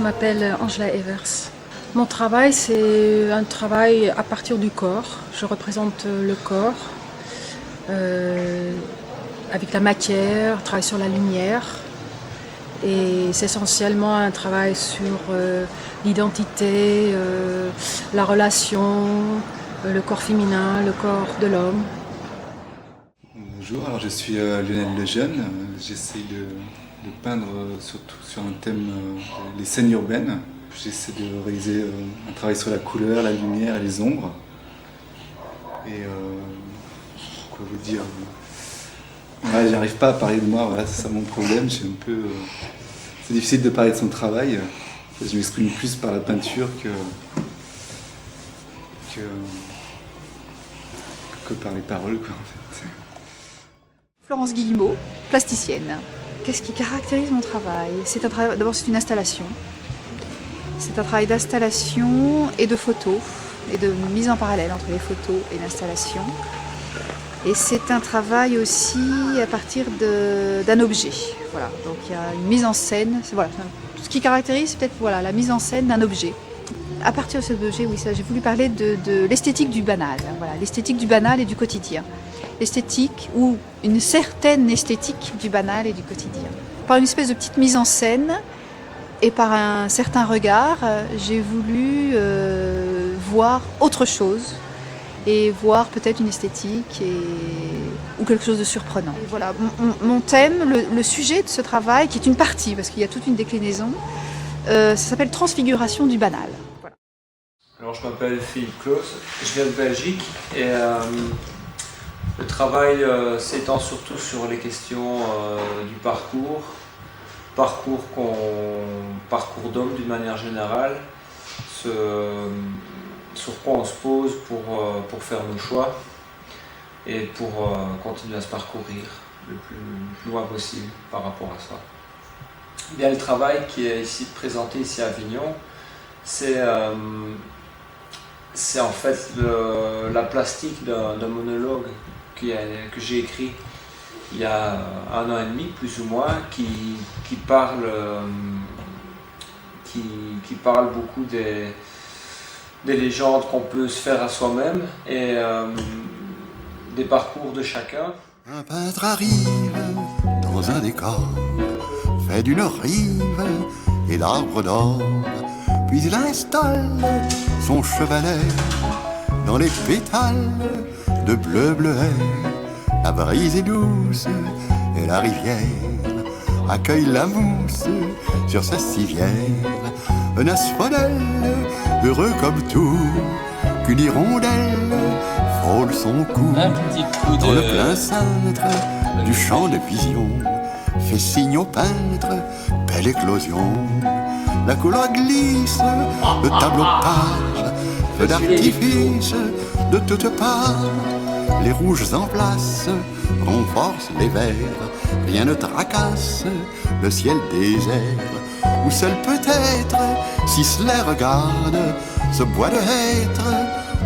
m'appelle Angela Evers. Mon travail, c'est un travail à partir du corps. Je représente le corps avec la matière, travail sur la lumière. Et c'est essentiellement un travail sur l'identité, la relation, le corps féminin, le corps de l'homme. Bonjour, alors je suis Lionel Lejeune. J'essaie de peindre surtout sur un thème des scènes urbaines. J'essaie de réaliser un travail sur la couleur, la lumière et les ombres. Et quoi vous dire, ouais, j'arrive pas à parler de moi, voilà, c'est ça mon problème. C'est difficile de parler de son travail. Je m'exprime plus par la peinture que par les paroles, quoi, en fait. Florence Guillemot, plasticienne. Qu'est-ce qui caractérise mon travail? D'abord, c'est une installation. C'est un travail d'installation et de photos, et de mise en parallèle entre les photos et l'installation. Et c'est un travail aussi à partir d'un objet. Voilà. Donc il y a une mise en scène. Voilà. Ce qui caractérise, c'est peut-être voilà, la mise en scène d'un objet. À partir de cet objet, oui, j'ai voulu parler de l'esthétique du banal. Voilà, l'esthétique du banal et du quotidien. L'esthétique ou une certaine esthétique du banal et du quotidien. Par une espèce de petite mise en scène et par un certain regard, j'ai voulu voir autre chose et voir peut-être une esthétique ou quelque chose de surprenant. Et voilà, mon thème, le sujet de ce travail, qui est une partie, parce qu'il y a toute une déclinaison, ça s'appelle Transfiguration du banal. Voilà. Alors je m'appelle Philippe Claus, je viens de Belgique et le travail s'étend surtout sur les questions du parcours d'homme d'une manière générale, sur quoi on se pose pour faire nos choix et pour continuer à se parcourir le plus loin possible par rapport à ça. Bien, le travail qui est ici présenté ici à Avignon, c'est en fait la plastique d'un monologue que j'ai écrit il y a 1 an et demi, plus ou moins, qui parle beaucoup des légendes qu'on peut se faire à soi-même et des parcours de chacun. Un peintre arrive dans un décor fait d'une rive et d'arbres d'or, puis il installe son chevalet dans les pétales de bleu bleuet. La brise est douce et la rivière accueille la mousse sur sa civière. Un asphodèle, heureux comme tout, qu'une hirondelle frôle son cou. Dans le plein cintre du champ de vision, fait signe au peintre, belle éclosion. La couleur glisse, le tableau page, feu d'artifice de toutes parts. Les rouges en place renforcent les verts, rien ne tracasse le ciel désert, où seul peut-être, si cela regarde, ce bois de hêtre,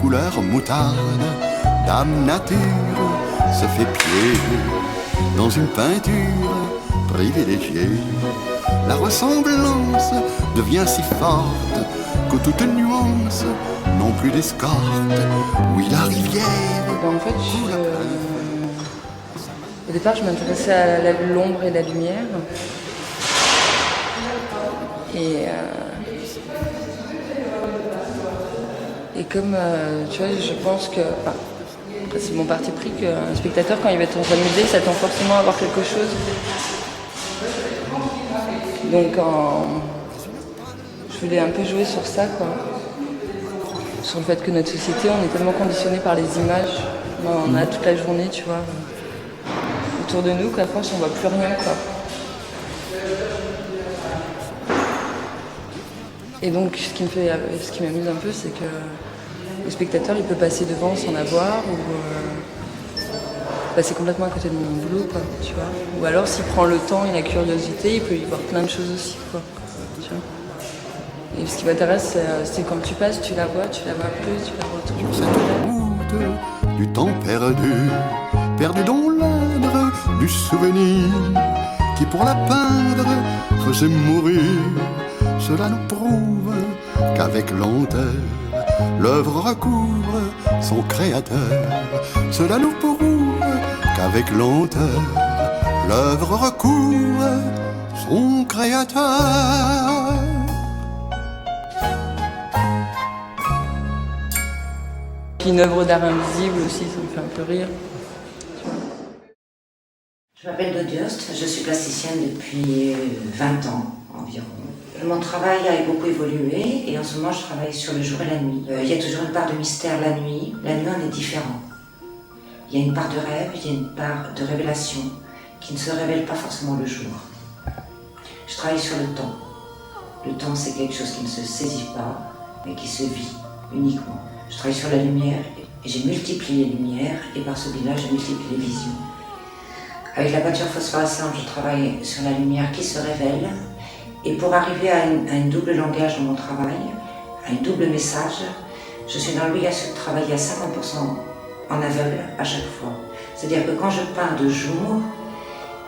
couleur moutarde, dame nature se fait pied dans une peinture privilégiée. La ressemblance devient si forte que toute nuance non plus d'escorte. Oui, la rivière. En fait, au départ, je m'intéressais à l'ombre et la lumière. Et comme, tu vois, je pense que... c'est mon parti pris qu'un spectateur, quand il va être dans un musée, il s'attend forcément à voir quelque chose. Donc, je voulais un peu jouer sur ça, quoi. Sur le fait que notre société, on est tellement conditionné par les images. On a toute la journée, tu vois, autour de nous, qu'après, on voit plus rien, quoi. Et donc, ce qui m'amuse un peu, c'est que le spectateur, il peut passer devant sans la voir, ou passer complètement à côté de mon boulot, quoi, tu vois. Ou alors, s'il prend le temps et la curiosité, il peut y voir plein de choses aussi, quoi, tu vois. Et ce qui m'intéresse, c'est quand tu passes, tu la vois plus, tu la vois trop. Sur cette route du temps perdu dans l'âtre du souvenir, qui pour la peindre faisait mourir cela nous prouve qu'avec lenteur, l'œuvre recouvre son créateur. Cela nous prouve qu'avec lenteur, l'œuvre recouvre son créateur. Une œuvre d'art invisible aussi, ça me fait un peu rire. Je m'appelle Dodiost, je suis plasticienne depuis 20 ans environ. Mon travail a beaucoup évolué et en ce moment je travaille sur le jour et la nuit. Il y a toujours une part de mystère la nuit. La nuit on est différent. Il y a une part de rêve, il y a une part de révélation qui ne se révèle pas forcément le jour. Je travaille sur le temps. Le temps c'est quelque chose qui ne se saisit pas mais qui se vit uniquement. Je travaille sur la lumière et j'ai multiplié les lumières et par ce biais-là je multiplie les visions. Avec la peinture phosphorescente, je travaille sur la lumière qui se révèle. Et pour arriver à un double langage dans mon travail, à un double message, je suis dans l'obligation de travailler à 50% en aveugle à chaque fois. C'est-à-dire que quand je peins de jour,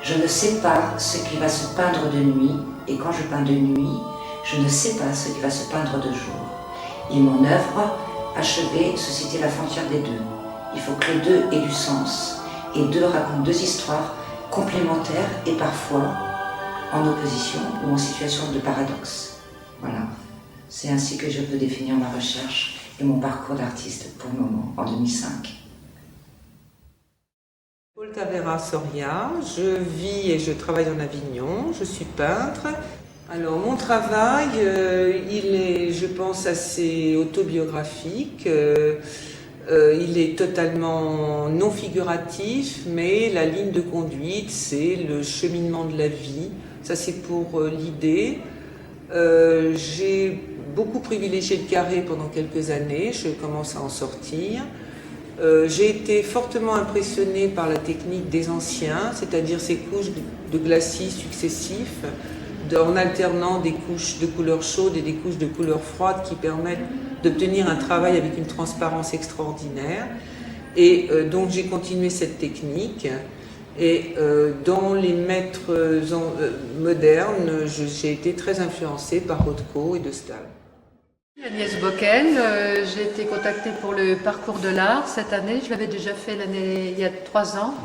je ne sais pas ce qui va se peindre de nuit. Et quand je peins de nuit, je ne sais pas ce qui va se peindre de jour. Et mon œuvre achevée se situe à la frontière des deux. Il faut que les deux aient du sens. Et deux racontent deux histoires complémentaires et parfois en opposition ou en situation de paradoxe. Voilà, c'est ainsi que je peux définir ma recherche et mon parcours d'artiste pour le moment, en 2005. Paul Tavera Soria, je vis et je travaille en Avignon, je suis peintre. Alors mon travail, il est, je pense, assez autobiographique. Il est totalement non figuratif, mais la ligne de conduite, c'est le cheminement de la vie. Ça, c'est pour l'idée. J'ai beaucoup privilégié le carré pendant quelques années, je commence à en sortir. J'ai été fortement impressionnée par la technique des anciens, c'est-à-dire ces couches de glacis successifs, en alternant des couches de couleurs chaudes et des couches de couleurs froides qui permettent d'obtenir un travail avec une transparence extraordinaire. Et donc j'ai continué cette technique. Et dans les maîtres modernes, j'ai été très influencée par Rothko et de Stahl. Agnès Bockel, j'ai été contactée pour le parcours de l'art cette année. Je l'avais déjà fait il y a 3 ans,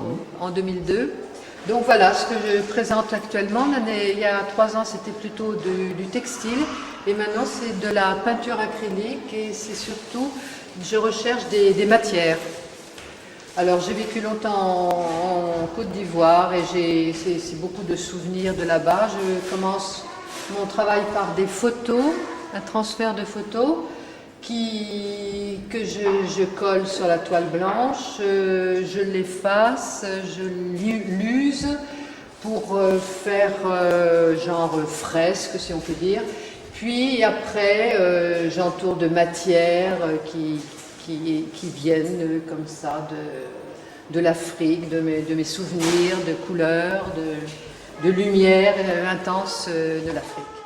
en 2002. Donc voilà ce que je présente actuellement. Il y a 3 ans, c'était plutôt du textile. Et maintenant, c'est de la peinture acrylique et c'est surtout, je recherche des matières. Alors j'ai vécu longtemps en Côte d'Ivoire et c'est beaucoup de souvenirs de là-bas. Je commence mon travail par des photos, un transfert de photos que je colle sur la toile blanche, je l'efface, je l'use pour faire genre fresque si on peut dire. Puis après j'entoure de matières qui viennent comme ça de l'Afrique, de mes souvenirs, de couleurs, de lumière intense de l'Afrique.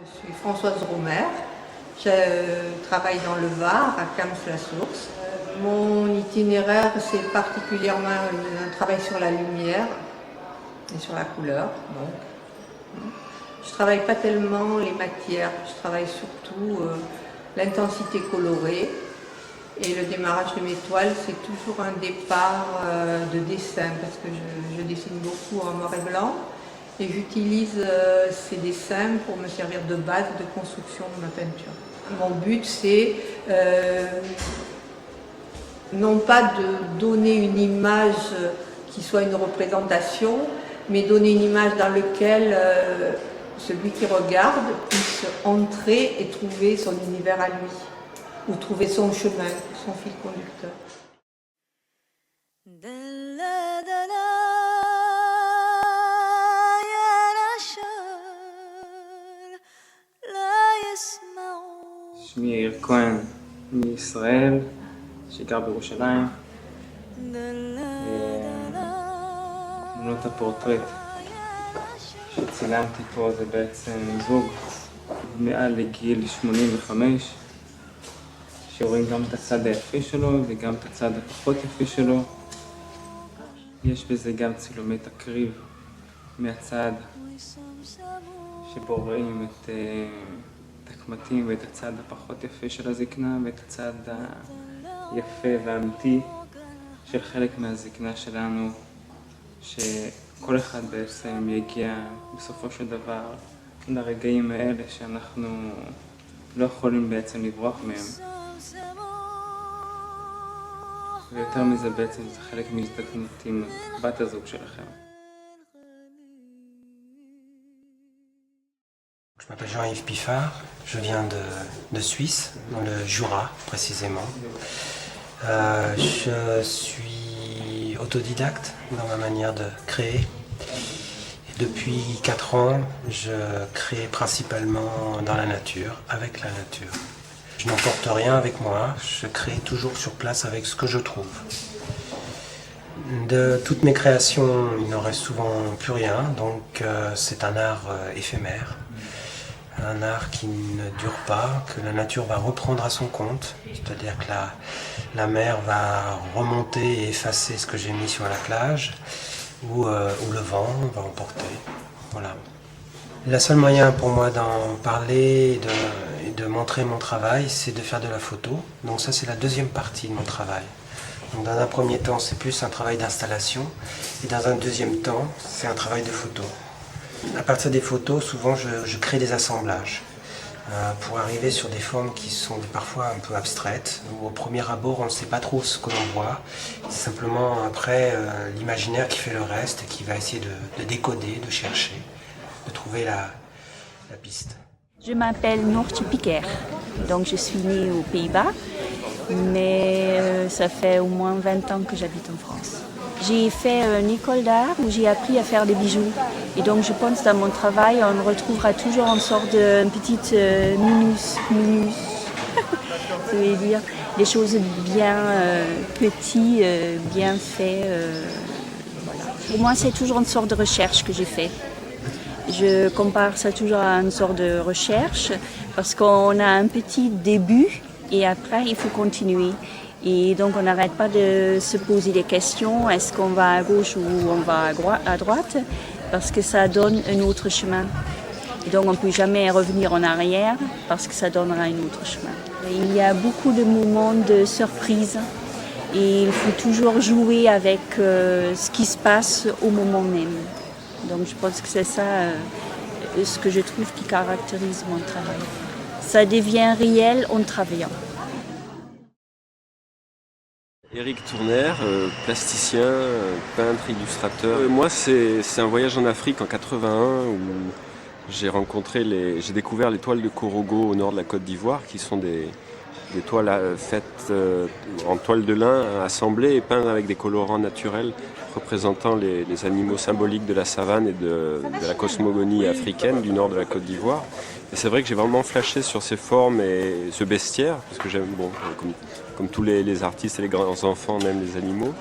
Je suis Françoise Romer, je travaille dans le Var, à Cams-la-Source. Mon itinéraire, c'est particulièrement un travail sur la lumière et sur la couleur. Donc. Je ne travaille pas tellement les matières, je travaille surtout l'intensité colorée. Et le démarrage de mes toiles, c'est toujours un départ de dessin, parce que je dessine beaucoup en noir et blanc. Et j'utilise ces dessins pour me servir de base de construction de ma peinture. Mon but, c'est non pas de donner une image qui soit une représentation, mais donner une image dans laquelle celui qui regarde puisse entrer et trouver son univers à lui, ou trouver son chemin, son fil conducteur. שמי יאיר כהן מישראל, שגר בירושלים. תמונות הפורטרט שצילמתי פה זה בעצם זוג מעל לגיל 85, שרואים גם את הצד היפה שלו וגם את הצד הפחות יפה שלו. יש בזה גם צילומי תקריב מהצד, שבו רואים את הקמטים ואת הצד הפחות יפה של הזקנה ואת הצד היפה והאמיתי של חלק מהזקנה שלנו, שכל אחד בעצם יגיע בסופו של דבר לרגעים האלה שאנחנו לא יכולים בעצם לברוח מהם. ויותר מזה בעצם זה חלק מהזדקנות עם בת הזוג שלכם. Je m'appelle Jean-Yves Piffard, je viens de Suisse, dans le Jura précisément. Je suis autodidacte dans ma manière de créer. Et depuis 4 ans, je crée principalement dans la nature, avec la nature. Je n'emporte rien avec moi, je crée toujours sur place avec ce que je trouve. De toutes mes créations, il n'en reste souvent plus rien, donc c'est un art éphémère. Un art qui ne dure pas, que la nature va reprendre à son compte, c'est-à-dire que la mer va remonter et effacer ce que j'ai mis sur la plage, ou le vent va emporter. Voilà. Le seul moyen pour moi d'en parler et de montrer mon travail, c'est de faire de la photo. Donc ça, c'est la deuxième partie de mon travail. Donc dans un premier temps, c'est plus un travail d'installation, et dans un deuxième temps, c'est un travail de photo. À partir des photos, souvent je crée des assemblages pour arriver sur des formes qui sont parfois un peu abstraites, où au premier abord on ne sait pas trop ce que l'on voit. C'est simplement après l'imaginaire qui fait le reste et qui va essayer de décoder, de chercher, de trouver la piste. Je m'appelle Noortje Piquer, donc je suis née aux Pays-Bas, mais ça fait au moins 20 ans que j'habite en France. J'ai fait une école d'art où j'ai appris à faire des bijoux. Et donc je pense que dans mon travail, on retrouvera toujours une sorte de petite minus, ça veut dire des choses bien petites, bien faites. Voilà. Pour moi, c'est toujours une sorte de recherche que j'ai fait. Je compare ça toujours à une sorte de recherche parce qu'on a un petit début et après, il faut continuer. Et donc on n'arrête pas de se poser des questions, est-ce qu'on va à gauche ou on va à droite, parce que ça donne un autre chemin. Et donc on ne peut jamais revenir en arrière, parce que ça donnera un autre chemin. Il y a beaucoup de moments de surprise, et il faut toujours jouer avec ce qui se passe au moment même. Donc je pense que c'est ça ce que je trouve qui caractérise mon travail. Ça devient réel en travaillant. Éric Tourner, plasticien, peintre, illustrateur. Moi, c'est un voyage en Afrique en 81 où j'ai découvert les toiles de Korogo au nord de la Côte d'Ivoire, qui sont des toiles faites en toile de lin, assemblées et peintes avec des colorants naturels représentant les animaux symboliques de la savane et de la cosmogonie africaine du nord de la Côte d'Ivoire. Et c'est vrai que j'ai vraiment flashé sur ces formes et ce bestiaire, parce que j'aime, comme tous les artistes et les grands enfants, on aime les animaux.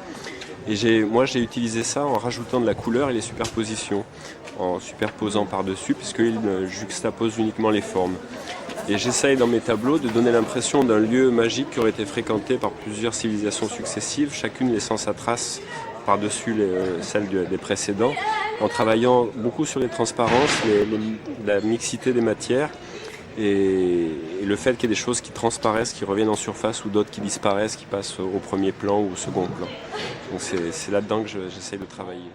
Et moi j'ai utilisé ça en rajoutant de la couleur et les superpositions, en superposant par-dessus, puisqu'ils juxtaposent uniquement les formes. Et j'essaye dans mes tableaux de donner l'impression d'un lieu magique qui aurait été fréquenté par plusieurs civilisations successives, chacune laissant sa trace par-dessus celle des précédents, en travaillant beaucoup sur les transparences, la mixité des matières et le fait qu'il y ait des choses qui transparaissent, qui reviennent en surface ou d'autres qui disparaissent, qui passent au premier plan ou au second plan. Donc c'est là-dedans que j'essaye de travailler.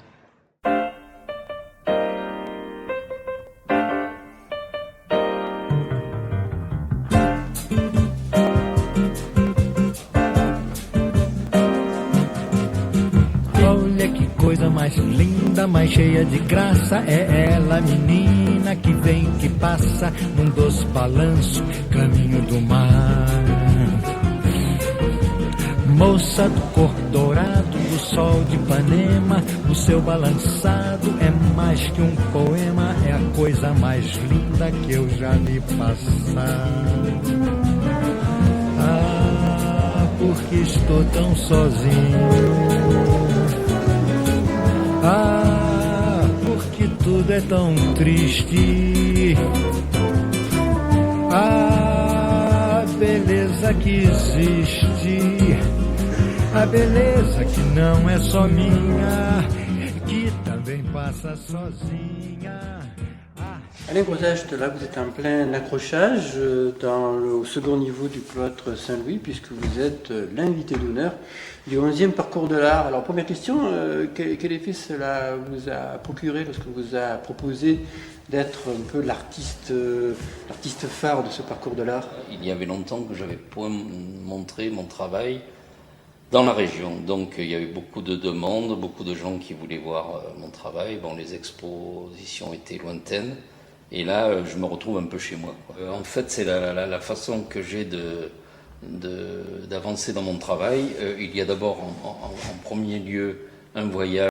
Coisa mais linda, mais cheia de graça, é ela, menina que vem, que passa num doce balanço, caminho do mar. Moça do cor dourado, do sol de Ipanema, o seu balançado é mais que um poema, é a coisa mais linda que eu já vi passar. Ah, porque estou tão sozinho. Ah, porque tudo é tão triste. Ah, beleza que existe. A beleza que não é só minha, que também passa sozinha. Ah. Alain Grosage, là vous êtes en plein accrochage au second niveau du cloître Saint-Louis, puisque vous êtes l'invité d'honneur du 11e parcours de l'art. Alors première question, quel effet cela vous a procuré lorsque vous a proposé d'être un peu l'artiste phare de ce parcours de l'art? Il y avait longtemps que j'avais pas montré mon travail dans la région, donc il y avait beaucoup de demandes, beaucoup de gens qui voulaient voir mon travail. Bon, les expositions étaient lointaines. Et là, je me retrouve un peu chez moi. En fait, c'est la façon que j'ai d'avancer dans mon travail. Il y a d'abord, en premier lieu, un voyage